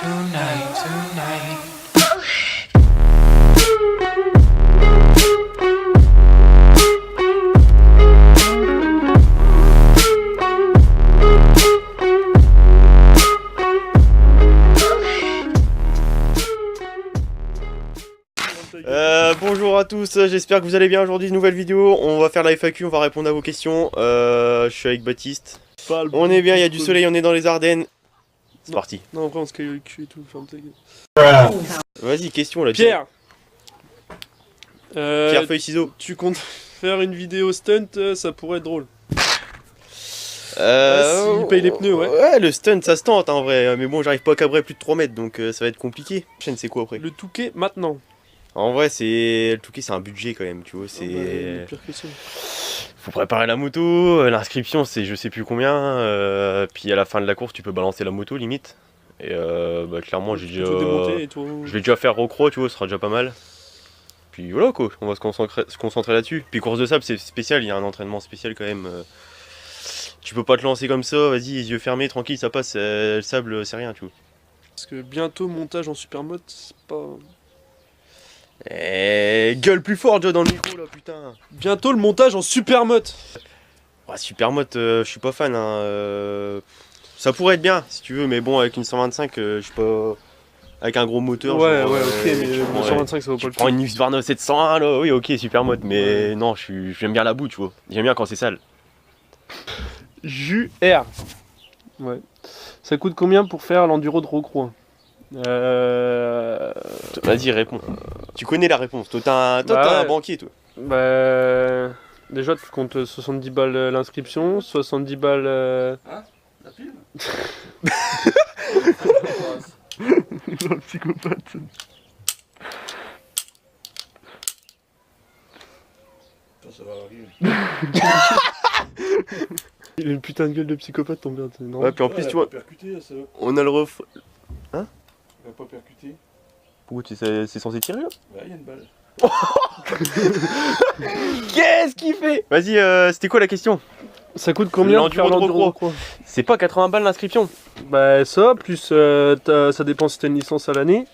Bonjour à tous, j'espère que vous allez bien. Aujourd'hui, nouvelle vidéo, on va faire la FAQ, on va répondre à vos questions. Je suis avec Baptiste. On est bien, il y a du soleil, on est dans les Ardennes. C'est parti. Non, après on se caille le cul et tout, ferme ta gueule. Vas-y, question là. Pierre Pierre, feuille, ciseaux. Tu comptes faire une vidéo stunt, ça pourrait être drôle. S'il paye les pneus, ouais. Ouais, le stunt ça se tente en vrai, mais bon, j'arrive pas à cabrer plus de 3 mètres donc ça va être compliqué. La chaîne, c'est quoi après? Le Touquet maintenant. En vrai, c'est. Le Touquet, c'est un budget quand même, tu vois. C'est. Pire que ça. Faut préparer la moto, l'inscription c'est je sais plus combien, puis à la fin de la course tu peux balancer la moto limite. Et bah, clairement j'ai déjà. Je vais déjà faire recro, tu vois, ce sera déjà pas mal. Puis voilà quoi, on va se concentrer là-dessus. Puis course de sable c'est spécial, il y a un entraînement spécial quand même. Tu peux pas te lancer comme ça, vas-y, les yeux fermés, tranquille, ça passe, le sable c'est rien, tu vois. Parce que bientôt montage en supermode, c'est pas. Gueule plus fort déjà dans le micro là, putain. Bientôt le montage en supermote. Ouais, supermote, je suis pas fan, hein. Ça pourrait être bien si tu veux, mais bon, avec une 125, je suis pas. Avec un gros moteur. Ouais, genre, ouais, ok, mais le 125 ça vaut pas le coup. Prends une Husqvarna 701 là, oui, ok, supermote, mais non, j'aime bien la boue, tu vois. J'aime bien quand c'est sale. Jus R. Ouais. Ça coûte combien pour faire l'enduro de Rocroi? Vas-y, réponds. Tu connais la réponse. Toi, t'as un banquier, toi. Bah. Déjà, tu comptes 70 balles l'inscription, 70 balles. Hein? La film? Le psychopathe. Ça va arriver. Il a une putain de gueule de psychopathe, ton père. Ouais, puis en plus, tu vois, Percuter, ça va. on a le ref. Hein? Il va pas percuter. Pourquoi c'est censé tirer là? Ouais, il y a une balle. Qu'est-ce qu'il fait? Vas-y, c'était quoi la question? Ça coûte combien de faire l'enduro quoi? C'est pas 80 balles l'inscription. Bah ça, plus ça dépend si t'as une licence à l'année.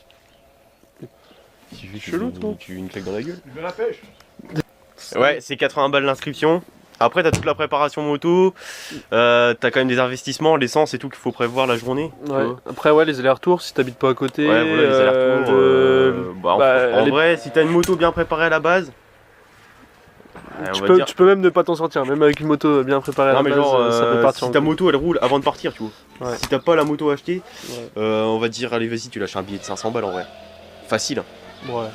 Chelou, toi. Tu une claque dans la gueule. Il veut la pêche. Ouais, c'est 80 balles l'inscription. Après, t'as toute la préparation moto, t'as quand même des investissements, l'essence et tout qu'il faut prévoir la journée. Ouais. Après, ouais, les allers-retours, si t'habites pas à côté. Ouais, voilà, les allers-retours. En vrai, si t'as une moto bien préparée à la base, tu peux même ne pas t'en sortir, même avec une moto bien préparée à la base, ça peut partir. Si ta moto elle roule avant de partir, tu vois. Ouais. Si t'as pas la moto achetée, ouais. on va te dire, allez, vas-y, tu lâches un billet de 500 balles en vrai. Facile. Ouais.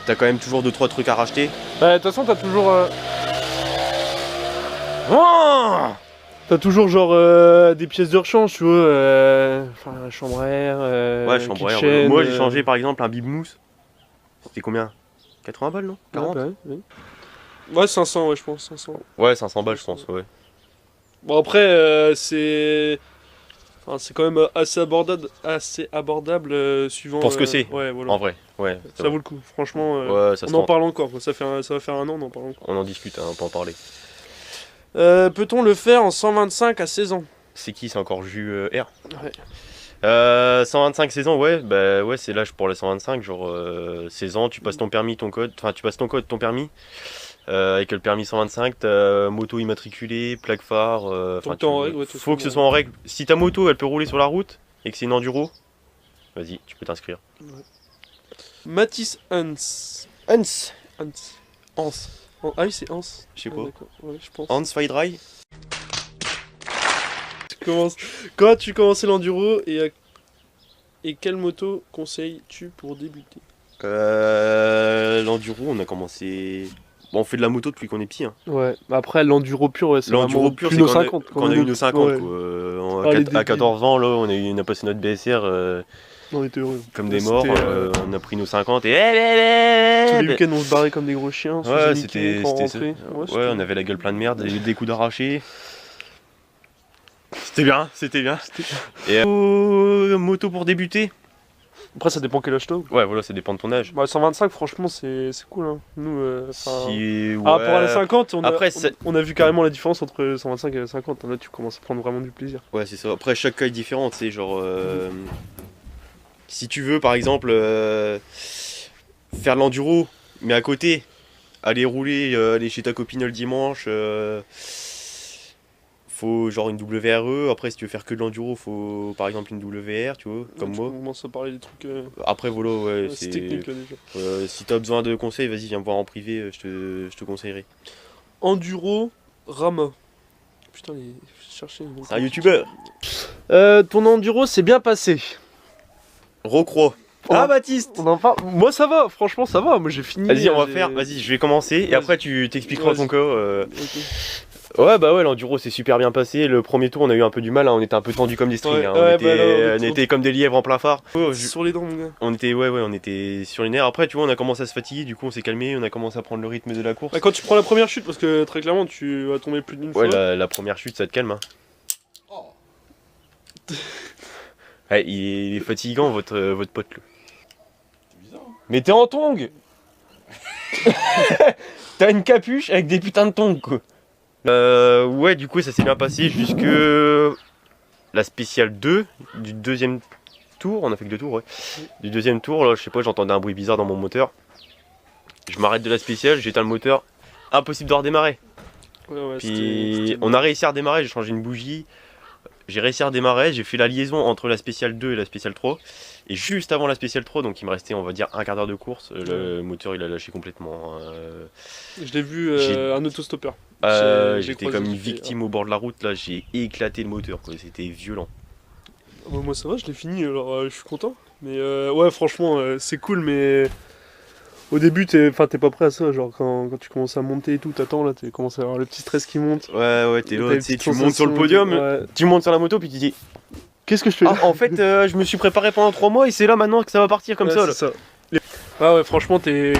T'as quand même toujours 2-3 trucs à racheter. Bah, de toute façon, t'as toujours. Oh T'as toujours genre des pièces de rechange, tu vois, enfin chambre à air, ouais, chambre à air. kitchen, Moi j'ai changé par exemple un bib mousse. C'était combien? 80 balles non? 40? Ouais, 500, ouais, je pense, 500. Ouais, 500 balles je pense, ouais. Bon, après, c'est. Enfin, c'est quand même assez abordable suivant. Pour ce que c'est, ouais, voilà. en vrai, ouais. Ça vaut le coup, franchement. Ouais, ça se on en tente. parle encore, quoi. Ça va faire un an, on en parle encore. On en discute, hein, on peut en parler. Peut-on le faire en 125 à 16 ans? C'est qui? C'est encore Jus R? Ouais. 125 16 ans, ouais, bah ouais, c'est l'âge pour les 125, genre 16 ans, tu passes ton permis, ton code, enfin tu passes ton code, ton permis, avec le permis 125, ta moto immatriculée, plaque phare, faut que ce soit en règle. Si ta moto elle peut rouler sur la route et que c'est une enduro, vas-y, tu peux t'inscrire. Ouais. Mathis Hans. Hans. Ah oui, c'est Hans. Je sais pas. Ouais, je pense. Hans Faidrai. Quand tu commençais l'enduro et quelle moto conseilles-tu pour débuter? L'enduro, on a commencé. Bon, on fait de la moto depuis qu'on est petit. Hein. Ouais, après l'enduro pur, ouais, c'est l'enduro pur, c'est quand 50. Quand on a eu nos 50, ouais. quoi. À 14 ans, là, on a passé notre BSR. On était heureux. Comme des morts, on a pris nos 50 et. Tous les week-ends, on se barrait comme des gros chiens. Ouais, c'était ça. Ouais, on avait la gueule pleine de merde, des coups d'arrachés. C'était bien, c'était bien. Et moto pour débuter. Après, ça dépend quel âge t'as. Ouais, voilà, ça dépend de ton âge. Bah, 125, franchement, c'est cool. Hein. Nous, si, ouais. Par rapport à la 50, Après, on a vu carrément la différence entre 125 et la 50. Là, tu commences à prendre vraiment du plaisir. Ouais, c'est ça. Après, chaque cas est différent, tu sais, genre. Si tu veux par exemple faire de l'enduro, mais à côté, aller rouler, aller chez ta copine le dimanche, faut genre une WRE. Après, si tu veux faire que de l'enduro, faut par exemple une WR, tu vois, comme moi. On commence à parler des trucs. Après, voilà, ouais, c'est technique là déjà. Si t'as besoin de conseils, vas-y, viens me voir en privé, je te conseillerai. Enduro Rama. Putain, chercher. C'est un youtubeur. Ton enduro s'est bien passé. Recroix. Ah, Baptiste! On en parle. Moi ça va, franchement ça va. Moi j'ai fini. Vas-y, on va faire. Vas-y, je vais commencer et après tu t'expliqueras ton cas. Ok. Ouais, bah ouais, l'enduro s'est super bien passé. Le premier tour, on a eu un peu du mal, hein. On était un peu tendu comme des strings. Ouais, Hein. ouais, On était comme des lièvres en plein phare. Sur les dents, mon gars. On était, ouais, on était sur les nerfs. Après, tu vois, on a commencé à se fatiguer, du coup, on s'est calmé, on a commencé à prendre le rythme de la course. Ah, quand tu prends la première chute, parce que très clairement, tu vas tomber plus d'une fois. Ouais, la première chute, ça te calme. Hein. Oh. Ouais, il est fatigant, votre pote. Là. C'est bizarre. Hein. Mais t'es en tongs. T'as une capuche avec des putains de tongs, quoi. Ouais, du coup, ça s'est bien passé jusque la spéciale 2 du deuxième tour. On a fait que 2 tours, ouais. Du deuxième tour, là, je sais pas, j'entendais un bruit bizarre dans mon moteur. Je m'arrête de la spéciale, j'éteins le moteur. Impossible de redémarrer. Ouais, Puis on a réussi à redémarrer, j'ai changé une bougie. J'ai réussi à redémarrer, j'ai fait la liaison entre la spéciale 2 et la spéciale 3. Et juste avant la spéciale 3, donc il me restait on va dire un quart d'heure de course, le moteur il a lâché complètement. Je l'ai vu un autostoppeur. J'étais comme une victime au bord de la route, là j'ai éclaté le moteur, c'était violent. Moi ça va, je l'ai fini, alors je suis content. Mais ouais franchement c'est cool mais... Au début t'es pas prêt à ça, genre quand tu commences à monter et tout, t'attends là, tu commences à avoir le petit stress qui monte. Ouais, t'es là, tu montes sur le podium, tu montes sur la moto puis tu dis... Qu'est-ce que je fais là? En fait, je me suis préparé pendant 3 mois et c'est là maintenant que ça va partir comme ça. Là. Ça. Ah ouais, franchement, t'es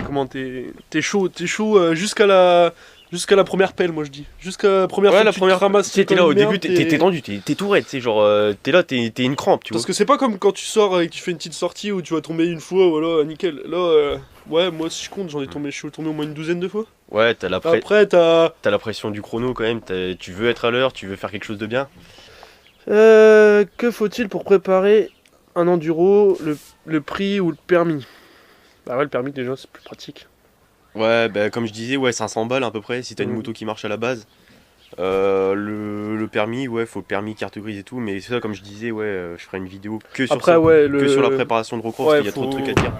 chaud, jusqu'à la première pelle, moi je dis. Jusqu'à la première fois la que première tu te ramasses. T'es là au début, t'es tendu, t'es tout raide, tu sais, genre t'es là, t'es une crampe, tu vois. Parce que c'est pas comme quand tu sors et que tu fais une petite sortie où tu vas tomber une fois, voilà, nickel. Là, ouais, moi si je compte, je suis tombé au moins une douzaine de fois. Ouais, t'as la pression du chrono quand même, tu veux être à l'heure, tu veux faire quelque chose de bien. Que faut-il pour préparer un enduro, le prix ou le permis? Bah ouais, le permis déjà c'est plus pratique. Ouais, bah comme je disais, ouais, 500 balles à peu près si t'as une moto qui marche à la base. Le permis, ouais, faut le permis, carte grise et tout, mais ça, comme je disais, ouais, je ferai une vidéo que sur Après, ça, ouais, que sur la préparation de recours, parce qu'il y a trop de trucs à dire.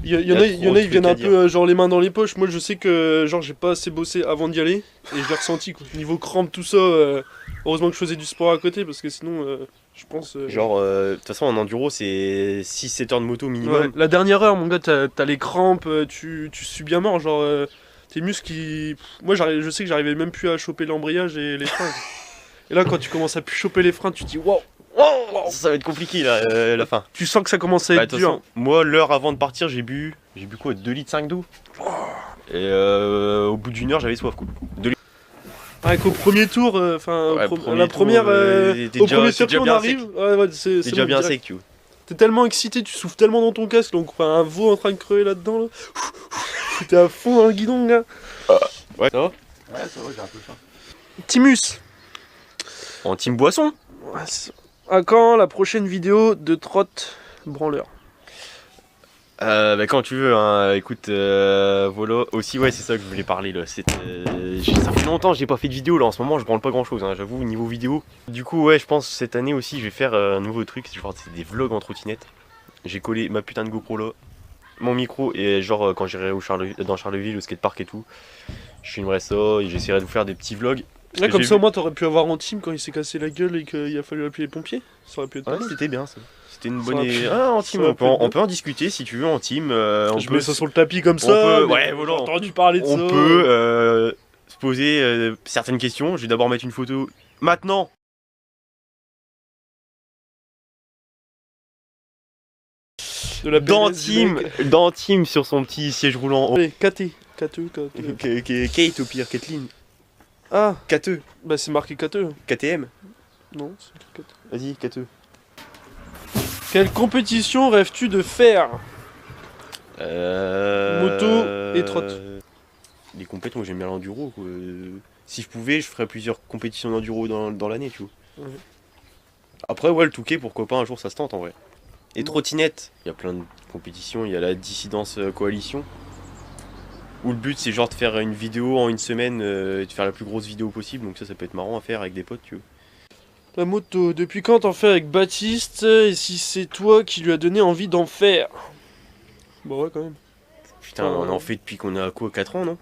Il y en a, ils viennent un peu genre les mains dans les poches. Moi je sais que genre j'ai pas assez bossé avant d'y aller et je l'ai ressenti quoi. Niveau crampe, tout ça. Heureusement que je faisais du sport à côté parce que sinon je pense. Genre, de toute façon en enduro c'est 6-7 heures de moto minimum. Ouais, la dernière heure, mon gars, t'as les crampes, tu suis bien mort. Genre tes muscles qui. Moi je sais que j'arrivais même plus à choper l'embrayage et les freins. Et là quand tu commences à plus choper les freins, tu te dis waouh! Ça va être compliqué là, la fin. Tu sens que ça commence à être dur. Façon, moi, l'heure avant de partir, j'ai bu quoi, 2 litres 5 d'eau. Et au bout d'une heure, j'avais soif quoi. 2 litres. Ah, qu'au premier tour, enfin, la première, au premier circuit on arrive, c'est déjà bien sec, tu vois. T'es tellement excité, tu souffles tellement dans ton casque, donc un veau en train de crever là-dedans, là. T'es à fond dans le guidon, gars. Ouais, ça va? Ouais, ça va, j'ai un peu faim. Timus. En team boisson. Ouais, à quand la prochaine vidéo de trotte branleur? Bah quand tu veux, hein. Écoute, voilà. Aussi, ouais, c'est ça que je voulais parler là. Ça fait longtemps que j'ai pas fait de vidéo là. En ce moment, je branle pas grand chose, hein, j'avoue, niveau vidéo. Du coup, ouais, je pense cette année aussi, je vais faire un nouveau truc. Genre, c'est des vlogs en trottinette. J'ai collé ma putain de GoPro là, mon micro, et genre, quand j'irai dans Charleville, au skatepark et tout, je filmerai ça et j'essaierai de vous faire des petits vlogs. Là, comme ça, au moins, t'aurais pu avoir en team quand il s'est cassé la gueule et qu'il a fallu appeler les pompiers. Ça aurait pu être. Ouais, c'était bien ça. C'était une bonne. En team, on peut en discuter si tu veux en team. Je mets ça sur le tapis comme ça. Ouais, voilà. J'ai entendu parler de ça. On peut se poser certaines questions. Je vais d'abord mettre une photo maintenant. Dans team sur son petit siège roulant. Allez, KT. Kate au pire, Kathleen. Ah, Kate. Bah c'est marqué KT. KTM. Non, c'est KT. Vas-y, Kate. Quelle compétition rêves-tu de faire? Moto et trotte. Les compétitions, moi j'aime bien l'enduro. Si je pouvais, je ferais plusieurs compétitions d'enduro dans l'année, tu vois. Ouais. Après, ouais, le Touquet, pourquoi pas, un jour ça se tente en vrai. Et trottinette, il y a plein de compétitions, il y a la Dissidence Coalition. Où le but c'est genre de faire une vidéo en une semaine et de faire la plus grosse vidéo possible, donc ça peut être marrant à faire avec des potes, tu vois. La moto, depuis quand t'en fais avec Baptiste et si c'est toi qui lui a donné envie d'en faire? Bah ouais quand même. Putain, on en fait depuis qu'on a quoi, 4 ans, non?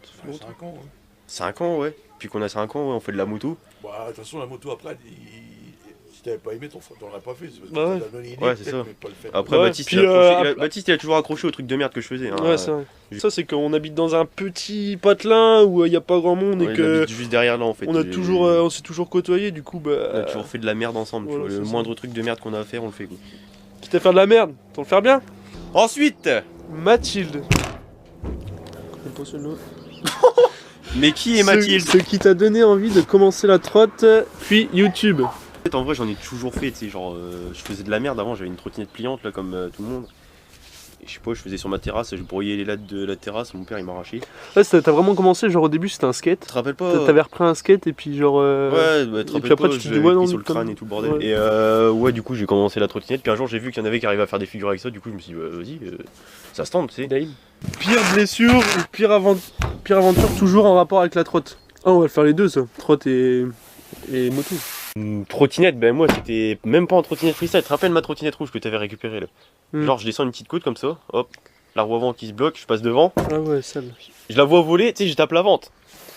Ça fait longtemps. 5 ans, ouais. 5 ans, ouais. Depuis qu'on a 5 ans, ouais, on fait de la moto. Bah, de toute façon, la moto après, si t'avais pas aimé, t'en aurais pas fait. C'est parce que Bah ouais. t'as donné l'idée, Ouais, c'est peut-être, ça. mais pas le faire. Après, Ouais, Baptiste, puis, Baptiste, il a toujours accroché au truc de merde que je faisais. Hein. Ouais, c'est vrai. Ça, c'est qu'on habite dans un petit patelin où il n'y a pas grand monde Ouais, et il que habite juste derrière là en fait. on Et- s'est toujours côtoyé, du coup, On a bah. toujours fait de la merde ensemble. Voilà, Tu vois. Le c'est ça. moindre truc de merde qu'on a à faire, on le fait. Quoi. Quitte à faire de la merde, t'en le faire bien. Ensuite, Mathilde. connais pas celle-là. mais qui est Mathilde? Ce qui t'a donné envie de commencer la trotte, puis YouTube. En fait, en vrai, j'en ai toujours fait. Tu sais, genre, je faisais de la merde avant. J'avais une trottinette pliante là, comme tout le monde. Et je sais pas, je faisais sur ma terrasse. Je broyais les lattes de la terrasse. Mon père, il m'a arraché. Là, t'as vraiment commencé, genre au début, c'était un skate. Tu te rappelles pas? T'avais repris un skate et puis genre. Ouais, bah, tu te et rappelles puis après, pas, tu te je dis, ouais, non, pris sur le comme- crâne et tout le bordel. ouais. Et ouais, du coup, j'ai commencé la trottinette. Puis un jour, j'ai vu qu'il y en avait qui arrivaient à faire des figures avec ça. Du coup, je me suis dit, bah, vas-y, ça se tente, tu sais. Pire blessure ou pire aventure toujours en rapport avec la trotte. Ah, on va le faire les deux, ça. Trotte et moto. Trottinette, ben moi, c'était même pas en trottinette freestyle. Tu te rappelles ma trottinette rouge que t'avais récupérée là? Genre, je descends une petite côte comme ça, hop, la roue avant qui se bloque, je passe devant. Ah ouais, sale. Je la vois voler, tu sais, je tape la vente.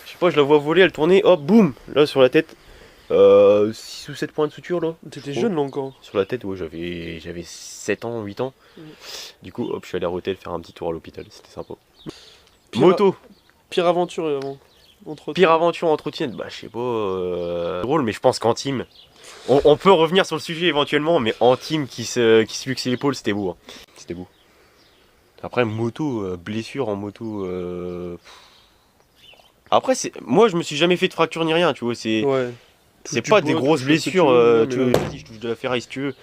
Je sais pas, je la vois voler, elle tournait, hop, boum, là sur la tête. 6 ou 7 points de suture là. T'étais Trop. jeune là encore. Sur la tête, ouais, j'avais 7 ans, 8 ans. Du coup, hop, je suis allé à l'hôtel faire un petit tour à l'hôpital, c'était sympa. Moto, Pire aventure avant. Entre pire aventure en trottinette, bah je sais pas, drôle, mais je pense qu'en team, on peut revenir sur le sujet éventuellement, mais en team qui se luxe l'épaule, c'était beau. Hein. C'était beau. Après, moto, blessure en moto. Après, moi je me suis jamais fait de fracture ni rien, tu vois, c'est. Ouais. C'est Touche pas du des bois, grosses touche ce que tu blessures, veux, tu mais veux, là- vas-y, je touche de la ferraille si tu veux.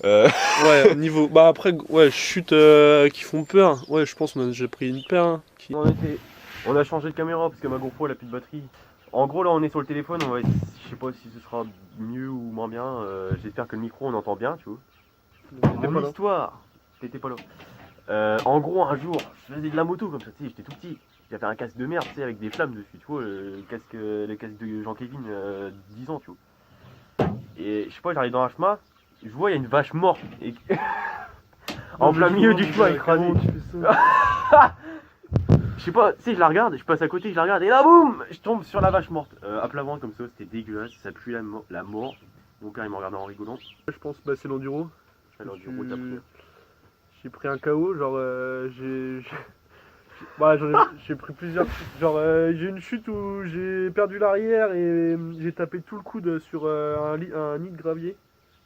Ouais, au niveau. Bah après, ouais, chutes qui font peur. Ouais, je pense qu'on a déjà pris une paire. Hein, qui... On a changé de caméra parce que ma GoPro elle a plus de batterie. En gros là on est sur le téléphone, je sais pas si ce sera mieux ou moins bien, j'espère que le micro on entend bien, tu vois. T'étais pas Mon là. histoire, t'étais pas là. En gros un jour, je faisais de la moto comme ça, tu sais, j'étais tout petit. J'avais un casque de merde, tu sais, avec des flammes dessus, tu vois, le casque de Jean-Kévin, 10 ans, tu vois. Et je sais pas, j'arrive dans un chemin, je vois il y a une vache morte. Et... en plein milieu du chemin écrasée. Je sais pas, tu sais, je la regarde, je passe à côté, je la regarde, et là, boum, je tombe sur la vache morte. À plat ventre comme ça, c'était dégueulasse, ça pue la mort. Mon père, il me regardait en rigolant. Je pense bah, c'est l'enduro. Alors, du coup, t'as pris. J'ai pris un KO, genre bah, j'ai pris plusieurs. Genre j'ai une chute où j'ai perdu l'arrière et j'ai tapé tout le coude sur un nid de gravier.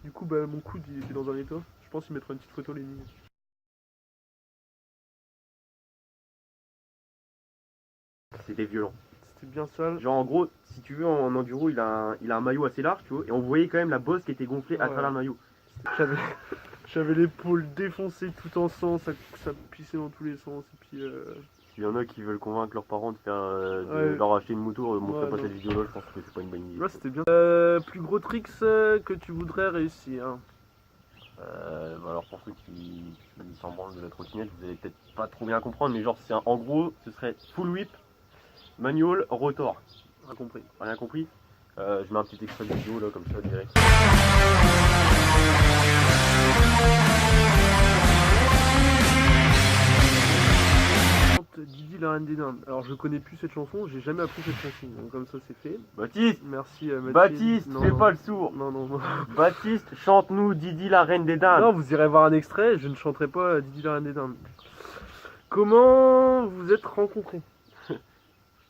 Du coup bah mon coude il était dans un état. Je pense qu'il mettra une petite photo les nids. C'était violent. C'était bien sale. Genre, en gros, si tu veux, en enduro, il a un maillot assez large, tu vois, et on voyait quand même la bosse qui était gonflée à Ouais. travers le maillot. J'avais j'avais l'épaule défoncée tout en sang, ça pissait dans tous les sens et puis S'il y en a qui veulent convaincre leurs parents de faire Ouais. leur acheter une moto, montrez Ouais, pas non. cette vidéo là, je pense que c'est pas une bonne idée. là c'était bien. Plus gros tricks que tu voudrais réussir. Bah alors pour ceux qui s'en branlent de la trottinette, vous allez peut-être pas trop bien comprendre, mais genre en gros ce serait full whip, manual, rotor. Rien compris. Rien compris? Je mets un petit extrait de vidéo là comme ça direct. Didi la reine des dindes. Alors je connais plus cette chanson, j'ai jamais appris cette chanson, donc comme ça c'est fait. Baptiste! Merci Mathilde. Baptiste, Non, fais non. pas le sourd! Non, non, non. Baptiste, chante-nous Didi la reine des dindes! Non, vous irez voir un extrait, je ne chanterai pas Didi la reine des dindes. Comment vous êtes rencontrés?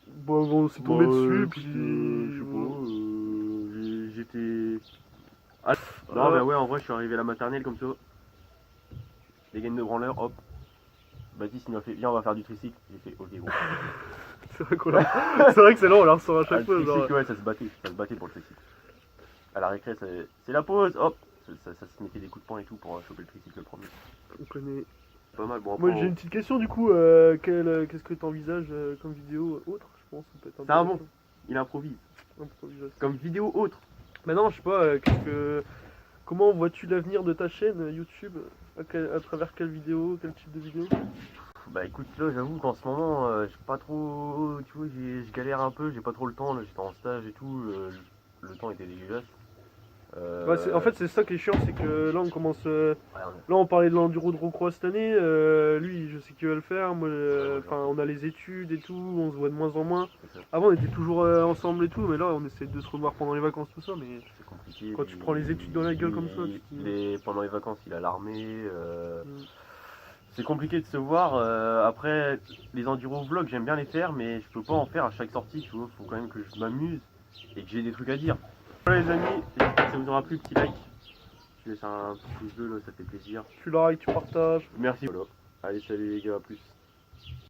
Bon, on s'est tombé dessus, puis... je sais pas, j'étais... Ah, non mais ouais, en vrai je suis arrivé à la maternelle comme ça. Les gaines de branleur, hop. Baptiste il m'a fait, viens on va faire du tricycle. J'ai fait, ok gros. C'est vrai qu'on c'est vrai que c'est là, on la ressort à Ah, chaque le fois. tricycle, Genre... ouais, ça se battait pour le tricycle. À la récré, c'est la pause, hop. Ça se mettait des coups de poing et tout pour choper le tricycle le premier. On connaît... Pas mal, bon après... Moi j'ai une petite question du coup, qu'est-ce que tu envisages comme vidéo autre, je pense, ça peut être C'est un intéressant. Il improvise. Improvisation. Comme vidéo autre. Mais non, je sais pas, qu'est-ce que... Comment vois-tu l'avenir de ta chaîne YouTube? À travers quelle vidéo? Quel type de vidéo? Bah écoute, là j'avoue qu'en ce moment, j'ai pas trop. Tu vois, je galère un peu, j'ai pas trop le temps, là j'étais en stage et tout, le temps était dégueulasse. Bah, en fait, c'est ça qui est chiant, c'est que là on commence. Ouais, Là on parlait de l'enduro de Rocroi cette année, lui je sais qu'il va le faire, moi on a les études et tout, on se voit de moins en moins. Avant on était toujours ensemble et tout, mais là on essaie de se revoir pendant les vacances, tout ça, mais c'est compliqué. quand tu prends les études dans la gueule comme ça, pendant les vacances, il a l'armée. Mm. C'est compliqué de se voir. Après, les enduro vlogs, j'aime bien les faire, mais je peux pas en faire à chaque sortie, tu vois. Faut quand même que je m'amuse et que j'ai des trucs à dire. Voilà les amis, j'espère que ça vous aura plu, petit like. Tu laisses un petit pouce bleu, là, ça fait plaisir. Tu likes, tu partages. Merci. Voilà. Allez, salut les gars, à plus.